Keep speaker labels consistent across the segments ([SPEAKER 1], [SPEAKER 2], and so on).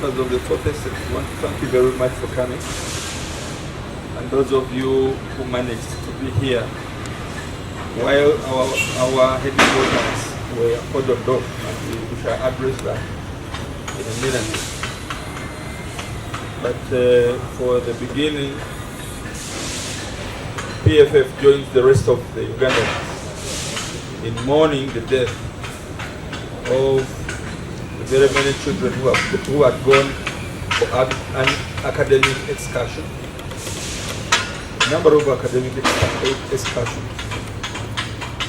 [SPEAKER 1] members of the protest, I want to thank you very much for coming. And those of you who managed to be here while our headquarters were cordoned off, and we shall address that in a minute. But for the beginning, PFF joins the rest of the Ugandans in mourning the death of very many children who had gone for an academic excursion. A number of academic excursions.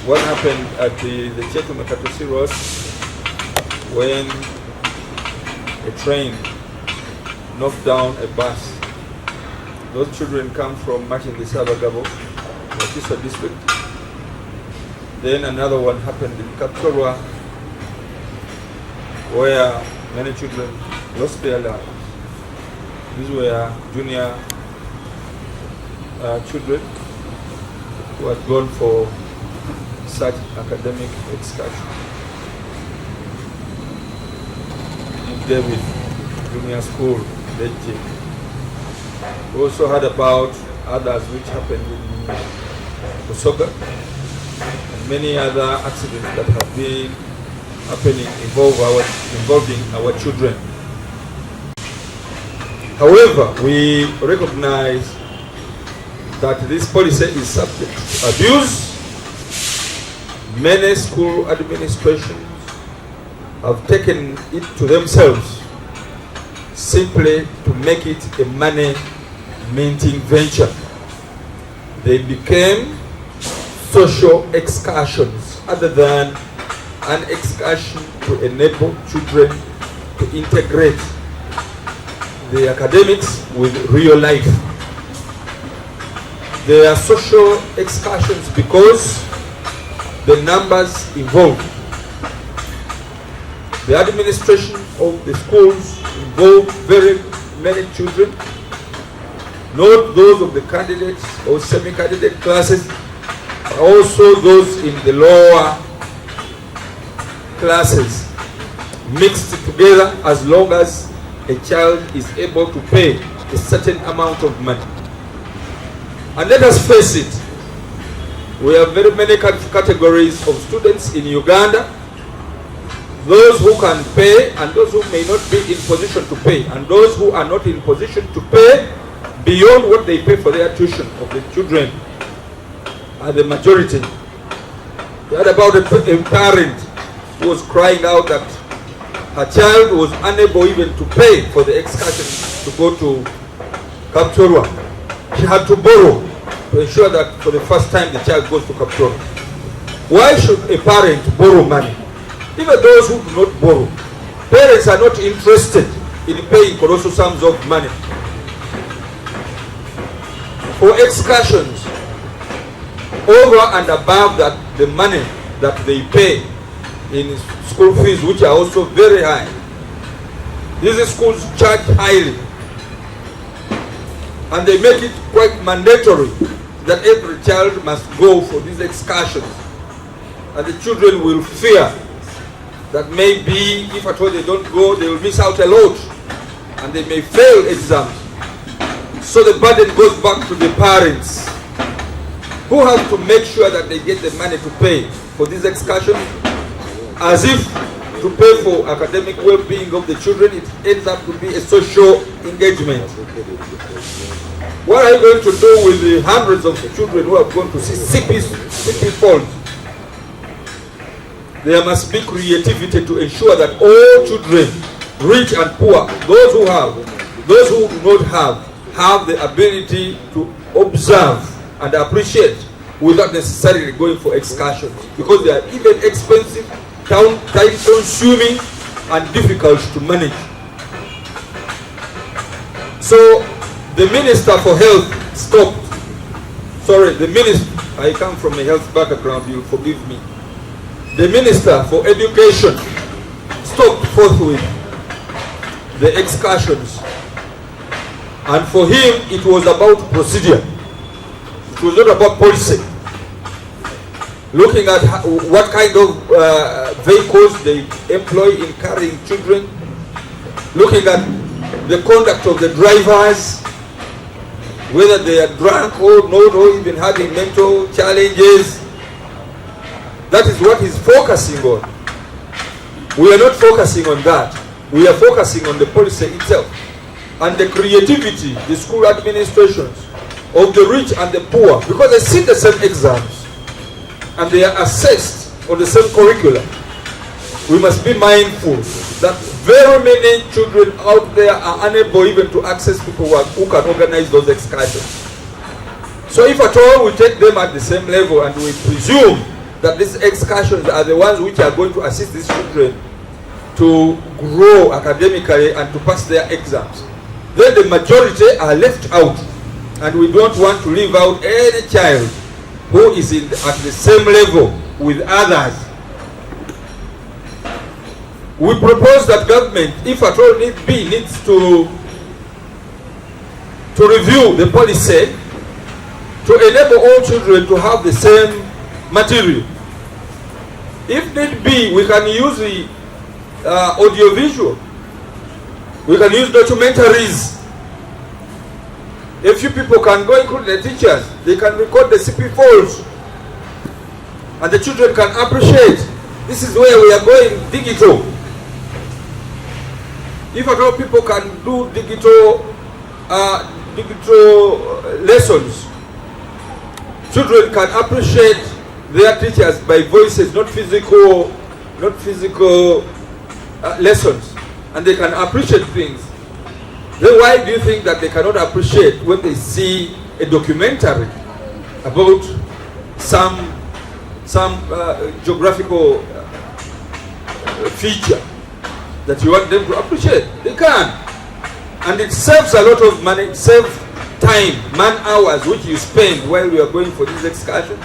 [SPEAKER 1] One happened at the Chairperson Road when a train knocked down a bus. Those children come from Machingi Sabagabo, Wakiso district. Then another one happened in Kapchorwa, where many children lost their lives. These were junior children who had gone for such academic excursion. In David Junior School, Bayigga. We also heard about others which happened in Usoga and many other accidents that have been happening involving our children. However, we recognize that this policy is subject to abuse. Many school administrations have taken it to themselves simply to make it a money-minting venture. They became social excursions other than an excursion to enable children to integrate the academics with real life. They are social excursions because the numbers involved. The administration of the schools involve very many children, not those of the candidates or semi-candidate classes, but also those in the lower classes, mixed together as long as a child is able to pay a certain amount of money. And let us face it, we have very many categories of students in Uganda, those who can pay and those who may not be in position to pay, and those who are not in position to pay beyond what they pay for their tuition of the children are the majority. We heard about a parent who was crying out that her child was unable even to pay for the excursion to go to Kapchorwa. She had to borrow to ensure that for the first time the child goes to Kapchorwa. Why should a parent borrow money? Even those who do not borrow, parents are not interested in paying colossal sums of money for excursions over and above that the money that they pay in school fees, which are also very high. These schools charge highly, and they make it quite mandatory that every child must go for these excursions, and the children will fear that maybe if at all they don't go, they will miss out a lot and they may fail exams. So the burden goes back to the parents who have to make sure that they get the money to pay for these excursions, as if to pay for academic well-being of the children, it ends up to be a social engagement. What are you going to do with the hundreds of children who have gone to see CP Falls? There must be creativity to ensure that all children, rich and poor, those who have, those who do not have the ability to observe and appreciate without necessarily going for excursions, because they are even expensive, time-consuming, and difficult to manage. So the Minister for Health stopped. Sorry, the Minister, I come from a health background, you'll forgive me. The Minister for Education stopped forthwith the excursions. And for him, it was about procedure. It was not about policy. Looking at what kind of vehicles they employ in carrying children, looking at the conduct of the drivers, whether they are drunk or not, or even having mental challenges. That is what he's focusing on. We are not focusing on that. We are focusing on the policy itself and the creativity, the school administrations of the rich and the poor, because they sit the same exams and they are assessed on the same curriculum. We must be mindful that very many children out there are unable even to access people who can organize those excursions. So if at all we take them at the same level and we presume that these excursions are the ones which are going to assist these children to grow academically and to pass their exams, then the majority are left out, and we don't want to leave out any child who is at the same level with others. We propose that government, if at all need be, needs to review the policy to enable all children to have the same material. If need be, we can use the audiovisual. We can use documentaries. A few people can go, including the teachers. They can record the CP falls, and the children can appreciate. This is where we are going digital. If at all people can do digital lessons, children can appreciate their teachers by voices, not physical lessons, and they can appreciate things. Then why do you think that they cannot appreciate when they see a documentary about some geographical feature that you want them to appreciate? They can. And it saves a lot of money, it saves time, man hours, which you spend while we are going for this excursion.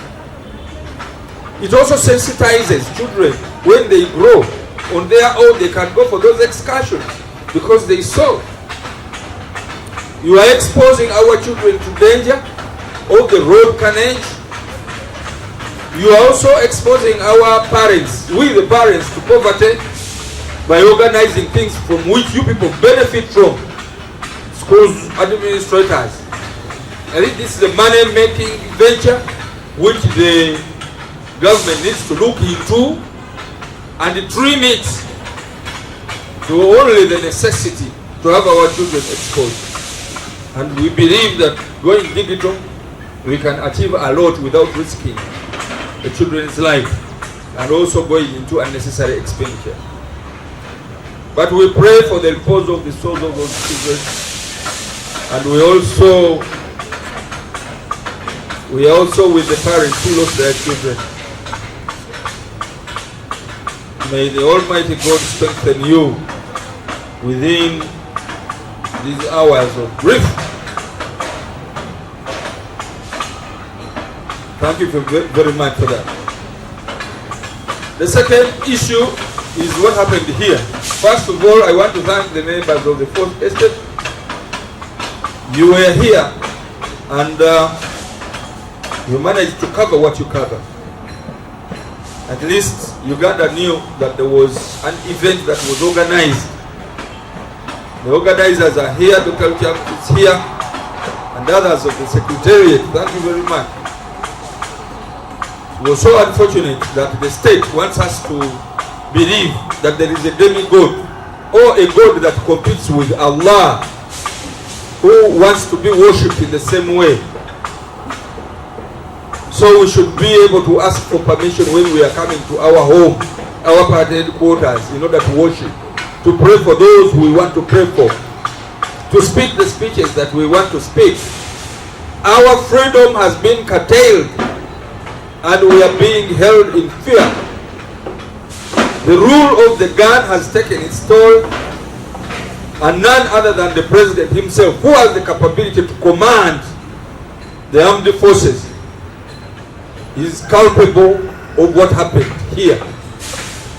[SPEAKER 1] It also sensitizes children. When they grow on their own, they can go for those excursions because they saw. You are exposing our children to danger of the road carnage. You are also exposing our parents, we the parents, to poverty by organizing things from which you people benefit from, schools administrators. I think this is a money-making venture which the government needs to look into and trim it to only the necessity to have our children exposed. And we believe that going digital, we can achieve a lot without risking the children's life and also going into unnecessary expenditure. But we pray for the repose of the souls of those children, and we are also with the parents who lost their children. May the Almighty God strengthen you within these hours of grief. Thank you very much for that. The second issue is what happened here. First of all, I want to thank the members of the Fourth Estate. You were here and you managed to cover what you covered. At least Uganda knew that there was an event that was organized. The organizers are here, Dr. Ucham is here, and others of the Secretariat. Thank you very much. It was so unfortunate that the state wants us to believe that there is a demigod or a god that competes with Allah, who wants to be worshipped in the same way. So we should be able to ask for permission when we are coming to our home, our party headquarters, in order to worship, to pray for those we want to pray for, to speak the speeches that we want to speak. Our freedom has been curtailed and we are being held in fear. The rule of the gun has taken its toll, and none other than the president himself, who has the capability to command the armed forces, is culpable of what happened here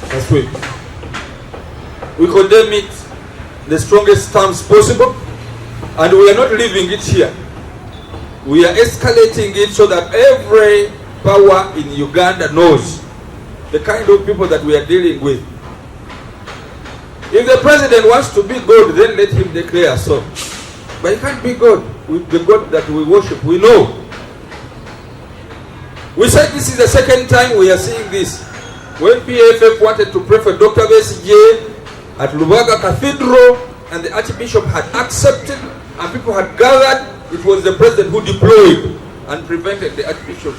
[SPEAKER 1] last week. We condemn it in the strongest terms possible, and we are not leaving it here. We are escalating it so that every power in Uganda knows the kind of people that we are dealing with. If the president wants to be God, then let him declare so. But he can't be God with the God that we worship. We know. We said this is the second time we are seeing this. When PFF wanted to pray for Dr. Bayigga at Lubaga Cathedral, and the Archbishop had accepted, and people had gathered, it was the president who deployed and prevented the Archbishop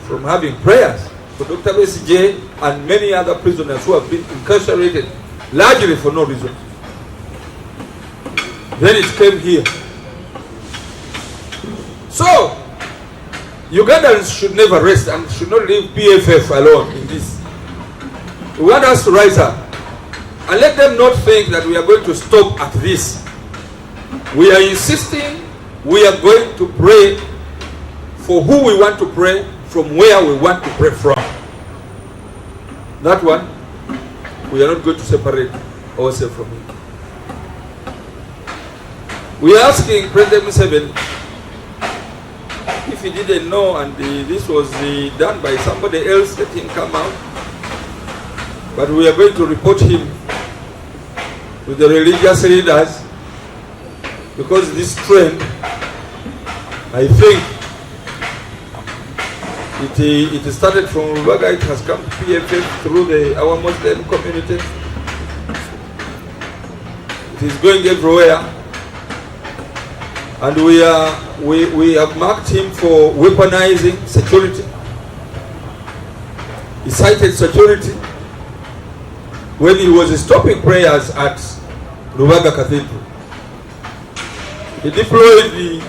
[SPEAKER 1] from having prayers for Dr. Bayigga and many other prisoners who have been incarcerated, largely for no reason. Then it came here. So, Ugandans should never rest and should not leave PFF alone in this. We want us to rise up and let them not think that we are going to stop at this. We are insisting we are going to pray for who we want to pray from where we want to pray from. That one, we are not going to separate ourselves from it. We are asking President Museveni, if he didn't know and this was done by somebody else, let him come out. But we are going to report him to the religious leaders, because this trend, I think, it started from Rubaga, it has come to PFF through our Muslim community. It is going everywhere. And we have marked him for weaponizing security. He cited security when he was stopping prayers at Rubaga Cathedral. He deployed the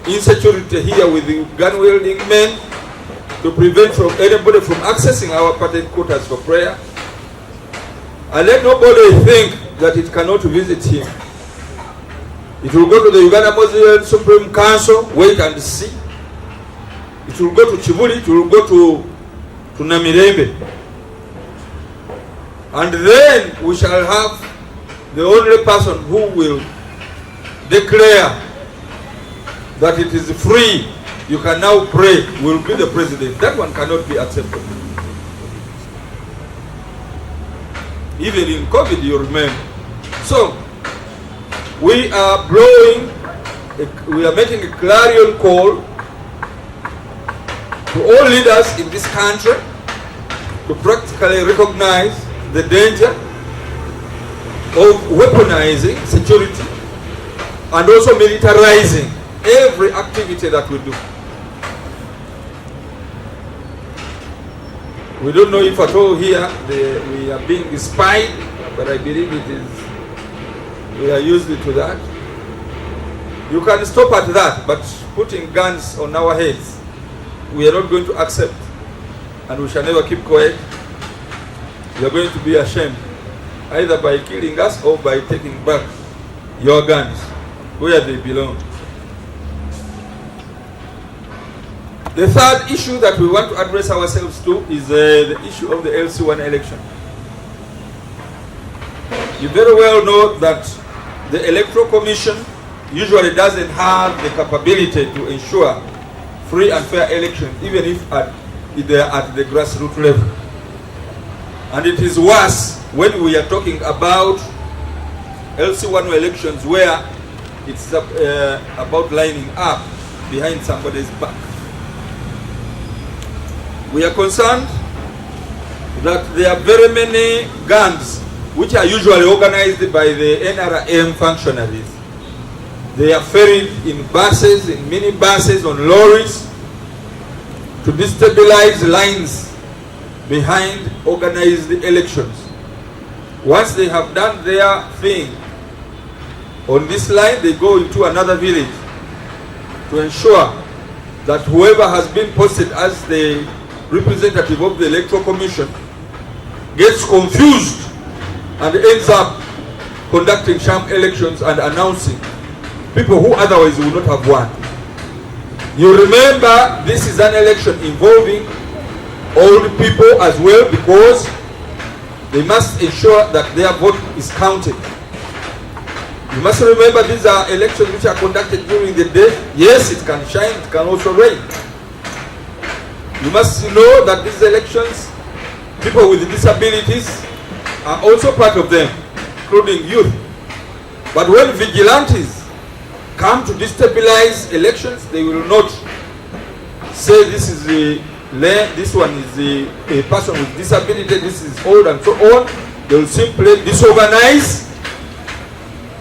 [SPEAKER 1] insecurity here with the gun-wielding men to prevent from anybody from accessing our party quarters for prayer. And let nobody think that it cannot visit him. It will go to the Uganda Muslim Supreme Council, wait and see. It will go to Chibuli, it will go to Namirembe. And then we shall have the only person who will declare that it is free, you can now pray, will be the president. That one cannot be accepted. Even in COVID, you remember. So, we are we are making a clarion call to all leaders in this country to practically recognize the danger of weaponizing security and also militarizing every activity that we do. We don't know if at all here we are being spied, but I believe we are used to that. You can stop at that, but putting guns on our heads, we are not going to accept, and we shall never keep quiet. You are going to be ashamed, either by killing us or by taking back your guns where they belong. The third issue that we want to address ourselves to is the issue of the LC1 election. You very well know that the Electoral Commission usually doesn't have the capability to ensure free and fair elections, even if they are at the grassroots level. And it is worse when we are talking about LC1 elections where it's about lining up behind somebody's back. We are concerned that there are very many gangs which are usually organized by the NRM functionaries. They are ferried in buses, in minibuses, on lorries to destabilize lines behind organized elections. Once they have done their thing on this line, they go into another village to ensure that whoever has been posted as the representative of the Electoral Commission gets confused and ends up conducting sham elections and announcing people who otherwise would not have won. You remember, this is an election involving old people as well, because they must ensure that their vote is counted. You must remember, these are elections which are conducted during the day. Yes, it can shine, it can also rain. You must know that these elections, people with disabilities are also part of them. including youth. But when vigilantes come to destabilize elections, they will not say this is this one is a person with disability, this is old, and so on. They will simply disorganize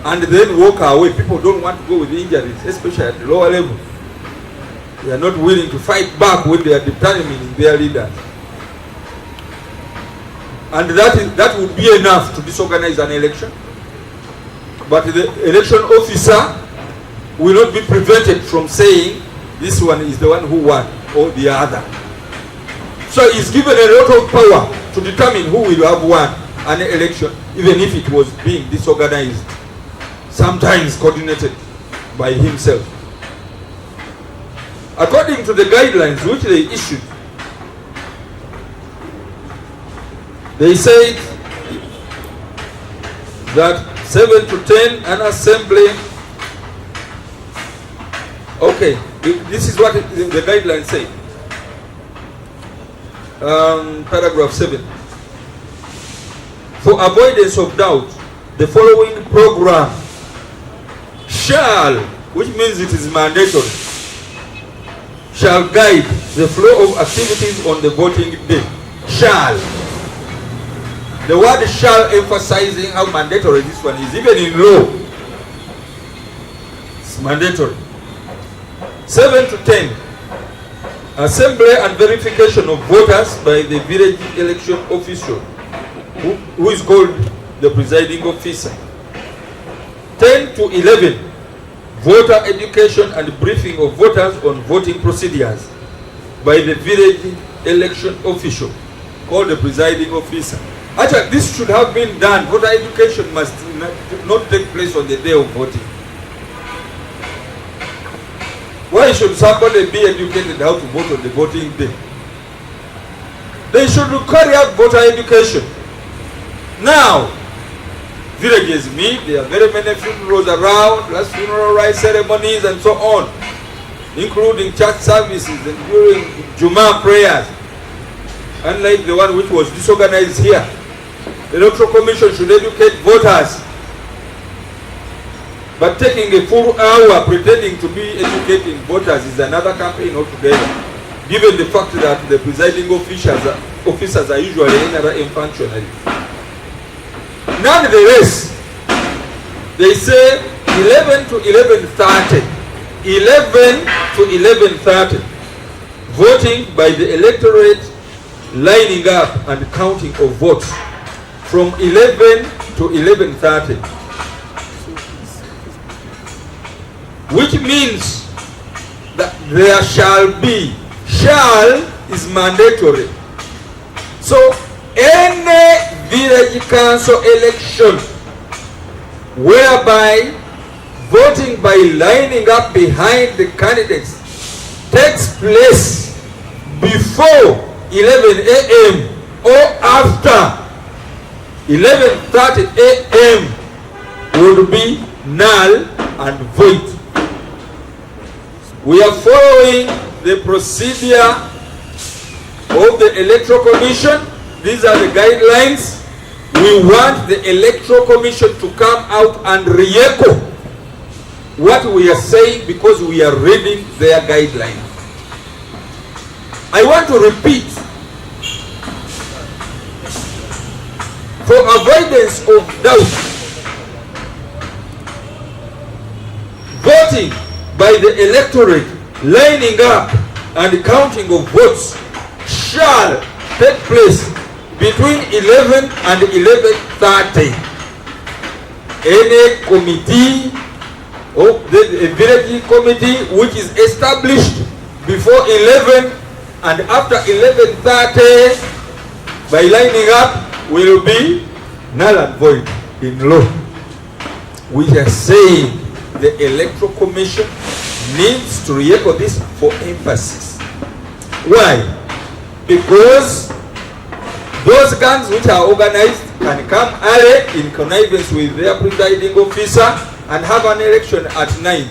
[SPEAKER 1] and then walk away. People don't want to go with injuries, especially at the lower level. They are not willing to fight back when they are determining their leaders. And that would be enough to disorganize an election. But the election officer will not be prevented from saying this one is the one who won or the other. So he's given a lot of power to determine who will have won an election, even if it was being disorganized, sometimes coordinated by himself. According to the guidelines which they issued, they said that 7 to 10 an assembly. Okay, this is what the guidelines say. Paragraph 7. For avoidance of doubt, the following program shall, which means it is mandatory, shall guide the flow of activities on the voting day. Shall. The word shall emphasizing how mandatory this one is. Even in law, it's mandatory. 7 to 10. Assembly and verification of voters by the village election official, who is called the presiding officer. 10 to 11. Voter education and briefing of voters on voting procedures by the village election official, called the presiding officer. Actually, this should have been done. Voter education must not take place on the day of voting. Why should somebody be educated how to vote on the voting day? They should carry out voter education. Now, villages meet, there are very many funerals around, plus funeral rites ceremonies and so on, including church services and during Jummah prayers, unlike the one which was disorganized here. The Electoral Commission should educate voters, but taking a full hour pretending to be educating voters is another campaign altogether, given the fact that the presiding officers are usually NRM functionaries. Nonetheless, they say 11 to 11:30. 11 to 11:30. Voting by the electorate, lining up and counting of votes from 11 to 11:30. Which means that there shall be. Shall is mandatory. So any village council election whereby voting by lining up behind the candidates takes place before 11 a.m. or after 11:30 a.m. would be null and void. We are following the procedure of the Electoral Commission. These are the guidelines. We want the Electoral Commission to come out and re-echo what we are saying because we are reading their guidelines. I want to repeat, for avoidance of doubt, voting by the electorate, lining up and counting of votes shall take place between 11 and 11:30. Any committee or the village committee which is established before 11 and after 11:30 by lining up will be null and void in law. We are saying the Electoral Commission needs to re-echo this for emphasis. Why? Because those gangs which are organized can come early in connivance with their presiding officer and have an election at 9.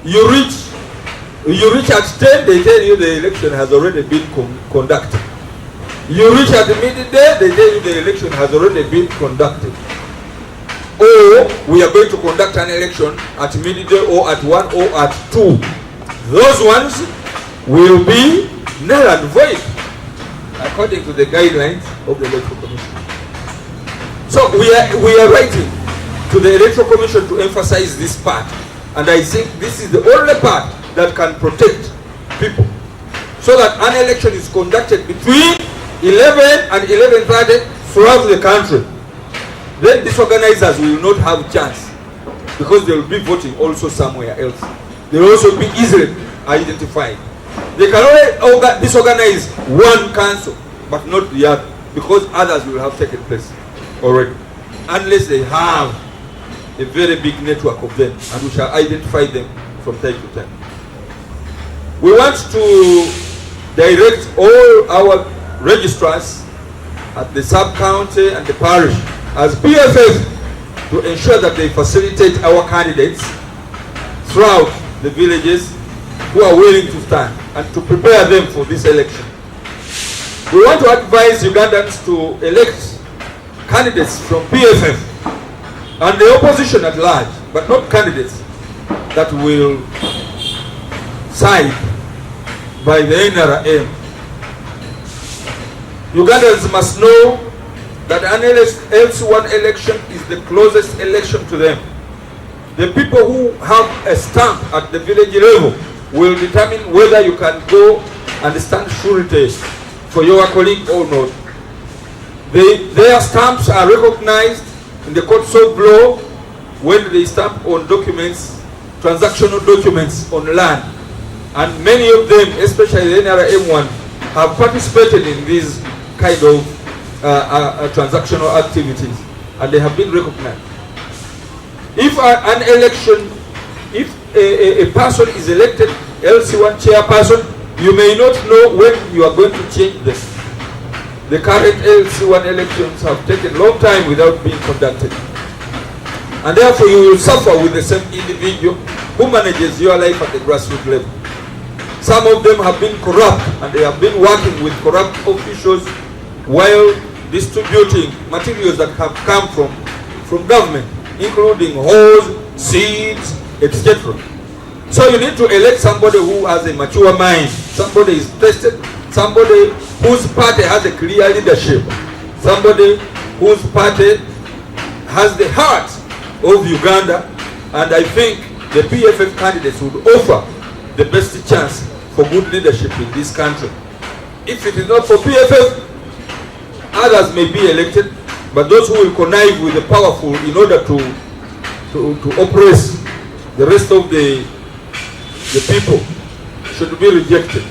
[SPEAKER 1] You reach at 10, they tell you the election has already been conducted. You reach at midday, they tell you the election has already been conducted. or we are going to conduct an election at midday or at 1 or at 2. Those ones will be null and void according to the guidelines of the Electoral Commission. So we are writing to the Electoral Commission to emphasize this part, and I think this is the only part that can protect people, so that an election is conducted between 11 and 11:30 throughout the country. Then disorganizers will not have chance, because they will be voting also somewhere else. They will also be easily identified. They can only disorganize one council, but not the other, because others will have taken place already, unless they have a very big network of them, and we shall identify them from time to time. We want to direct all our registrars at the sub-county and the parish as PFF to ensure that they facilitate our candidates throughout the villages who are willing to stand, and to prepare them for this election. We want to advise Ugandans to elect candidates from PFF and the opposition at large, but not candidates that will side by the NRM. Ugandans must know that an LC1 election is the closest election to them. The people who have a stamp at the village level will determine whether you can go and stand surety for your colleague or not. Their stamps are recognized in the courts of law when they stamp on documents, transactional documents on land. And many of them, especially the NRM one, have participated in these kind of transactional activities, and they have been recognized. If an election, if a person is elected LC1 chairperson, you may not know when you are going to change this. The current LC1 elections have taken a long time without being conducted. And therefore you will suffer with the same individual who manages your life at the grassroots level. Some of them have been corrupt, and they have been working with corrupt officials while distributing materials that have come from government, including hose, seeds, etc. So you need to elect somebody who has a mature mind, somebody is tested, somebody whose party has a clear leadership, somebody whose party has the heart of Uganda, and I think the PFF candidates would offer the best chance for good leadership in this country. If it is not for PFF, others may be elected, but those who will connive with the powerful in order to oppress the rest of the people should be rejected.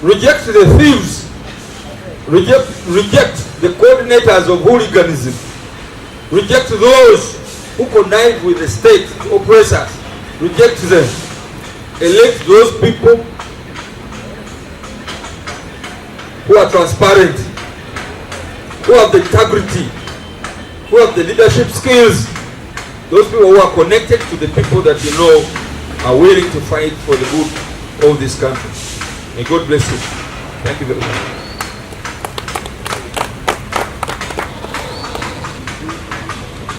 [SPEAKER 1] Reject the thieves. Reject the coordinators of hooliganism. Reject those who connive with the state to oppress us. Reject them. Elect those people who are transparent, who have the integrity, who have the leadership skills, those people who are connected to the people that you know are willing to fight for the good of this country. May God bless you. Thank you very much.